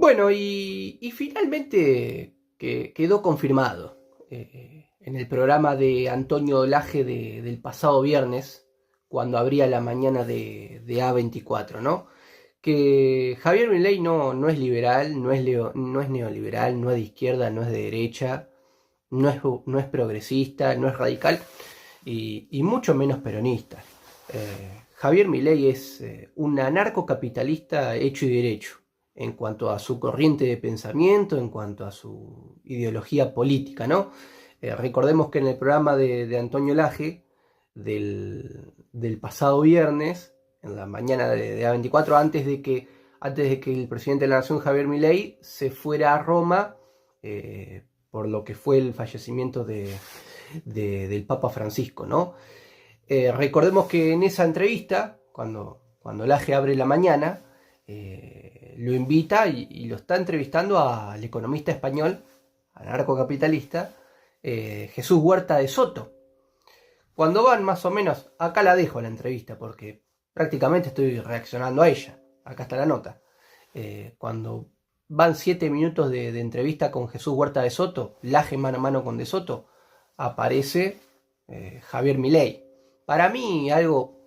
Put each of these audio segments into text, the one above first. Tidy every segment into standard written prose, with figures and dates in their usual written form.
Bueno, y finalmente quedó confirmado en el programa de Antonio Laje del pasado viernes, cuando abría la mañana de A24, ¿no? Que Javier Milei no es liberal, no es neoliberal, no es de izquierda, no es de derecha, no es progresista, no es radical y mucho menos peronista. Javier Milei es un anarcocapitalista hecho y derecho en cuanto a su corriente de pensamiento, en cuanto a su ideología política, ¿no? Recordemos que en el programa de Antonio Laje del pasado viernes, en la mañana de A24, antes de que el presidente de la Nación, Javier Milei, se fuera a Roma por lo que fue el fallecimiento del Papa Francisco, ¿no? Recordemos que en esa entrevista, cuando Laje abre la mañana, lo invita y lo está entrevistando al economista español, anarcocapitalista, Jesús Huerta de Soto. Cuando van más o menos, acá la dejo la entrevista porque prácticamente estoy reaccionando a ella, acá está la nota. Cuando van 7 minutos de entrevista con Jesús Huerta de Soto, Laje mano a mano con de Soto, aparece Javier Milei. Para mí algo,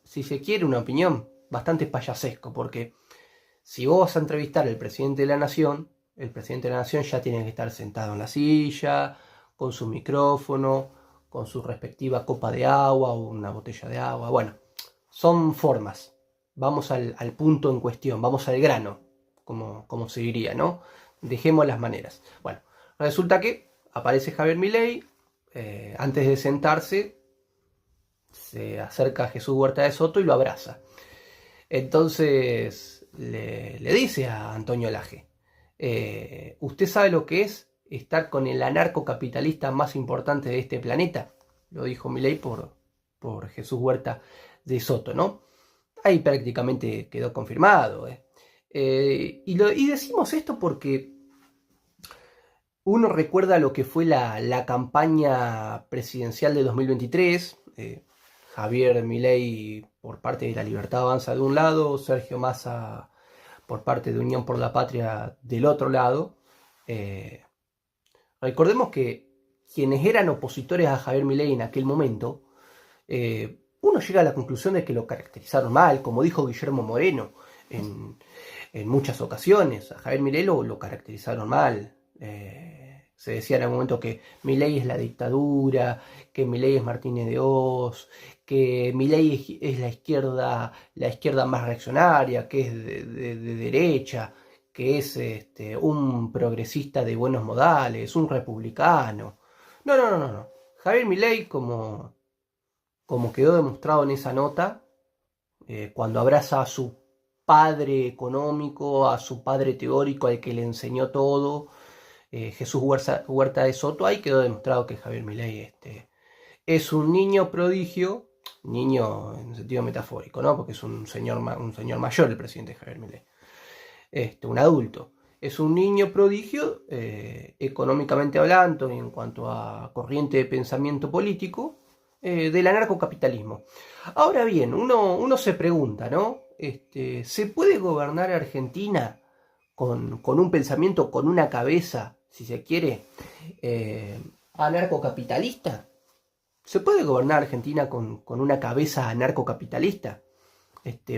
si se quiere una opinión, bastante payasesco, porque si vos vas a entrevistar al presidente de la Nación, el presidente de la Nación ya tiene que estar sentado en la silla, con su micrófono, con su respectiva copa de agua o una botella de agua. Bueno, son formas. Vamos al punto en cuestión, vamos al grano, como se diría, ¿no? Dejemos las maneras. Bueno, resulta que aparece Javier Milei, antes de sentarse, se acerca a Jesús Huerta de Soto y lo abraza. Entonces le dice a Antonio Laje, ¿usted sabe lo que es estar con el anarcocapitalista más importante de este planeta? Lo dijo Milei por Jesús Huerta de Soto, ¿no? Ahí prácticamente quedó confirmado. Y decimos esto porque uno recuerda lo que fue la campaña presidencial de 2023, Javier Milei por parte de La Libertad Avanza de un lado, Sergio Massa por parte de Unión por la Patria del otro lado. Recordemos que quienes eran opositores a Javier Milei en aquel momento, uno llega a la conclusión de que lo caracterizaron mal, como dijo Guillermo Moreno en muchas ocasiones. A Javier Milei lo caracterizaron mal. Se decía en algún momento que Milei es la dictadura, que Milei es Martínez de Oz, que Milei es la izquierda más reaccionaria, que es de derecha, que es un progresista de buenos modales, un republicano. No. Javier Milei, como quedó demostrado en esa nota, cuando abraza a su padre económico, a su padre teórico, al que le enseñó todo, Jesús Huerta de Soto, ahí quedó demostrado que Javier Milei es un niño prodigio, niño en sentido metafórico, ¿no? Porque es un señor mayor el presidente Javier Milei, un adulto. Es un niño prodigio económicamente hablando y en cuanto a corriente de pensamiento político del anarcocapitalismo. Ahora bien, uno se pregunta, ¿no? ¿Se puede gobernar Argentina con un pensamiento, con una cabeza, si se quiere, anarcocapitalista? ¿Se puede gobernar Argentina con una cabeza anarcocapitalista?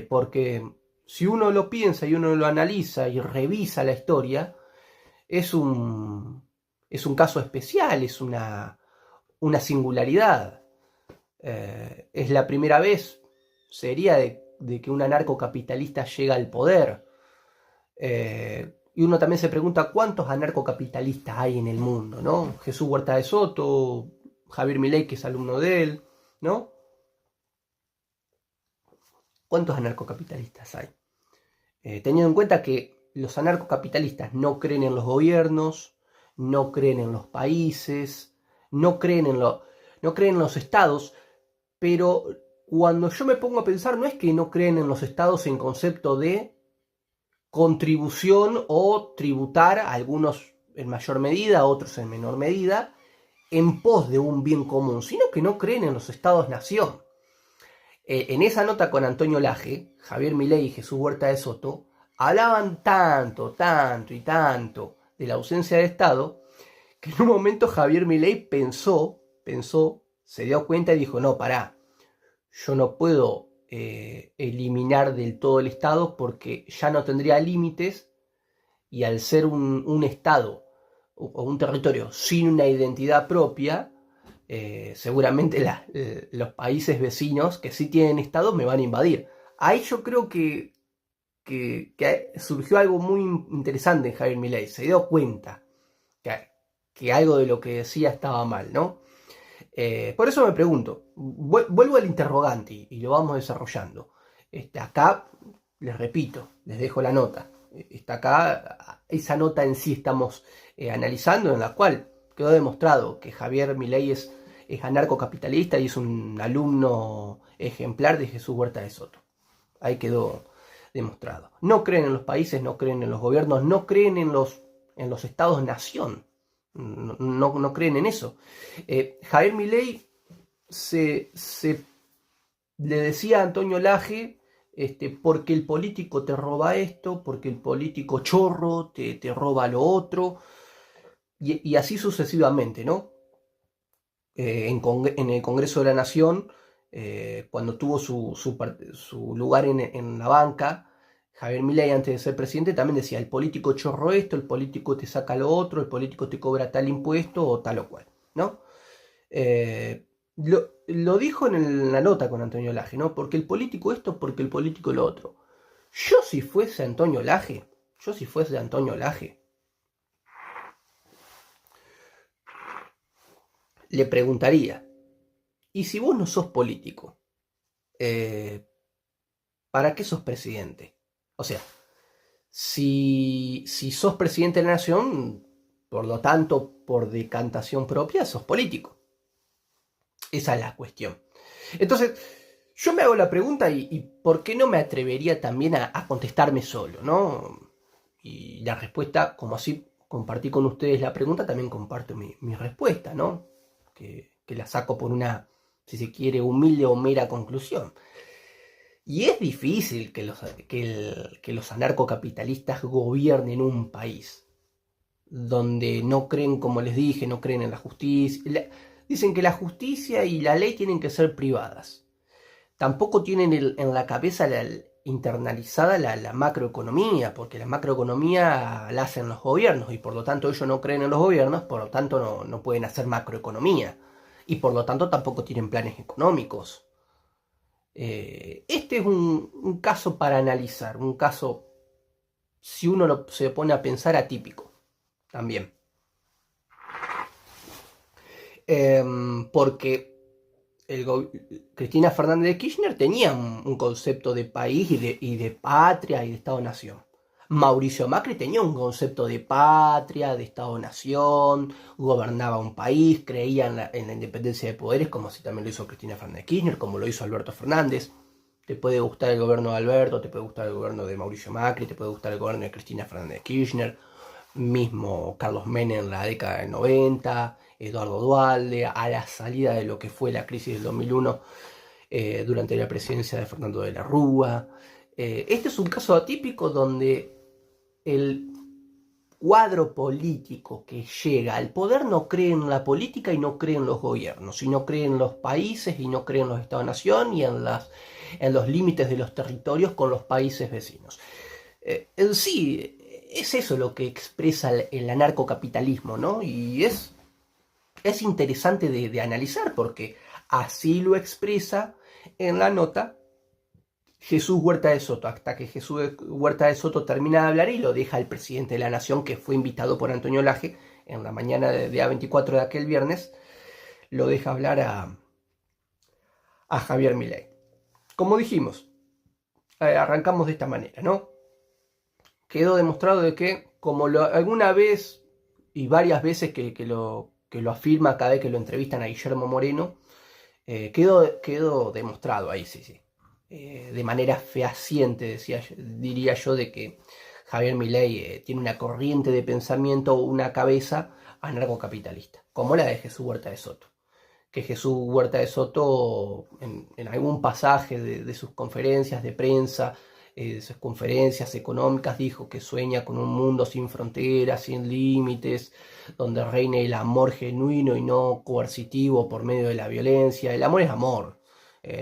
Porque si uno lo piensa y uno lo analiza y revisa la historia, es un caso especial, es una singularidad. Es la primera vez, sería, de que un anarcocapitalista llega al poder. Y uno también se pregunta cuántos anarcocapitalistas hay en el mundo, ¿no? Jesús Huerta de Soto, Javier Milei, que es alumno de él, ¿no? ¿Cuántos anarcocapitalistas hay? Teniendo en cuenta que los anarcocapitalistas no creen en los gobiernos, no creen en los países, no creen en los estados, pero cuando yo me pongo a pensar, no es que no creen en los estados en concepto de contribución o tributar, a algunos en mayor medida, a otros en menor medida, en pos de un bien común, sino que no creen en los estados-nación. En esa nota con Antonio Laje, Javier Milei y Jesús Huerta de Soto hablaban tanto, tanto y tanto de la ausencia de Estado, que en un momento Javier Milei pensó, se dio cuenta y dijo, no, pará, yo no puedo eliminar del todo el Estado porque ya no tendría límites y al ser un Estado o un territorio sin una identidad propia, seguramente los países vecinos que sí tienen Estado me van a invadir. Ahí yo creo que surgió algo muy interesante en Javier Milei. Se dio cuenta que algo de lo que decía estaba mal, ¿no? Por eso me pregunto, vuelvo al interrogante y lo vamos desarrollando. Acá, les repito, les dejo la nota. Está acá, esa nota en sí estamos analizando, en la cual quedó demostrado que Javier Milei es anarcocapitalista y es un alumno ejemplar de Jesús Huerta de Soto. Ahí quedó demostrado. No creen en los países, no creen en los gobiernos, no creen en los estados-nación. No creen en eso. Javier Milei le decía a Antonio Laje, porque el político te roba esto, porque el político chorro te roba lo otro, y así sucesivamente, ¿no? En el Congreso de la Nación, cuando tuvo su lugar en la banca, Javier Milei, antes de ser presidente, también decía, el político chorro esto, el político te saca lo otro, el político te cobra tal impuesto o tal o cual, ¿no? Lo dijo en la nota con Antonio Laje, ¿no? Porque el político esto, porque el político lo otro. Yo si fuese Antonio Laje, le preguntaría, ¿y si vos no sos político? ¿Para qué sos presidente? O sea, si sos presidente de la nación, por lo tanto, por decantación propia, sos político. Esa es la cuestión. Entonces, yo me hago la pregunta y ¿por qué no me atrevería también a contestarme solo, ¿no? Y la respuesta, como así compartí con ustedes la pregunta, también comparto mi respuesta, ¿no? Que la saco por una, si se quiere, humilde o mera conclusión. Y es difícil que los anarcocapitalistas gobiernen un país donde no creen, como les dije, no creen en la justicia. Dicen que la justicia y la ley tienen que ser privadas. Tampoco tienen en la cabeza internalizada la macroeconomía, porque la macroeconomía la hacen los gobiernos y por lo tanto ellos no creen en los gobiernos, por lo tanto no pueden hacer macroeconomía y por lo tanto tampoco tienen planes económicos. Este es un caso para analizar, un caso, si uno se pone a pensar, atípico también. Porque Cristina Fernández de Kirchner tenía un concepto de país y de patria y de Estado-Nación. Mauricio Macri tenía un concepto de patria, de Estado-Nación, gobernaba un país, creía en la independencia de poderes, como así también lo hizo Cristina Fernández de Kirchner, como lo hizo Alberto Fernández. Te puede gustar el gobierno de Alberto, te puede gustar el gobierno de Mauricio Macri, te puede gustar el gobierno de Cristina Fernández de Kirchner, mismo Carlos Menem en la década del 90, Eduardo Duhalde, a la salida de lo que fue la crisis del 2001 durante la presidencia de Fernando de la Rúa. Este es un caso atípico donde el cuadro político que llega al poder no cree en la política y no cree en los gobiernos, y no cree en los países y no cree en los Estados-nación y en los límites de los territorios con los países vecinos. En sí, es eso lo que expresa el anarcocapitalismo, ¿no? Y es interesante de analizar porque así lo expresa en la nota Jesús Huerta de Soto, hasta que Jesús Huerta de Soto termina de hablar y lo deja al presidente de la Nación, que fue invitado por Antonio Laje en la mañana de A24 de aquel viernes, lo deja hablar a Javier Milei. Como dijimos, arrancamos de esta manera, ¿no? Quedó demostrado de que, como alguna vez y varias veces que lo afirma cada vez que lo entrevistan a Guillermo Moreno, quedó demostrado ahí, sí. De manera fehaciente, diría yo, de que Javier Milei tiene una corriente de pensamiento, una cabeza anarcocapitalista, como la de Jesús Huerta de Soto. Que Jesús Huerta de Soto, en algún pasaje de sus conferencias de prensa, sus conferencias económicas dijo que sueña con un mundo sin fronteras, sin límites, donde reine el amor genuino y no coercitivo por medio de la violencia. El amor es amor.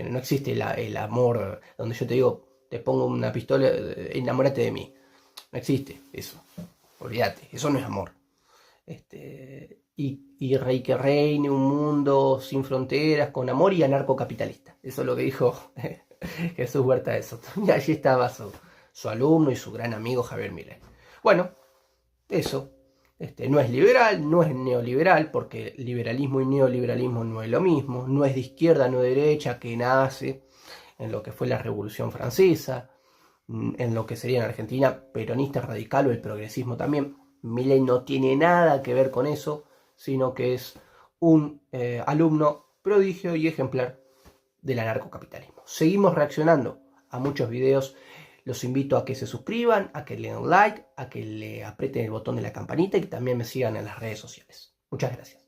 No existe el amor donde yo te digo, te pongo una pistola, enamórate de mí. No existe eso. Olvídate, eso no es amor. Y rey que reine un mundo sin fronteras, con amor y anarcocapitalista. Eso es lo que dijo Jesús Huerta de Soto. Y allí estaba su alumno y su gran amigo Javier Milei. Bueno, eso. No es liberal, no es neoliberal, porque liberalismo y neoliberalismo no es lo mismo. No es de izquierda, no de derecha, que nace en lo que fue la Revolución Francesa, en lo que sería en Argentina peronista radical o el progresismo también. Milei no tiene nada que ver con eso, sino que es un alumno prodigio y ejemplar del anarcocapitalismo. Seguimos reaccionando a muchos videos. Los invito a que se suscriban, a que le den like, a que le aprieten el botón de la campanita y que también me sigan en las redes sociales. Muchas gracias.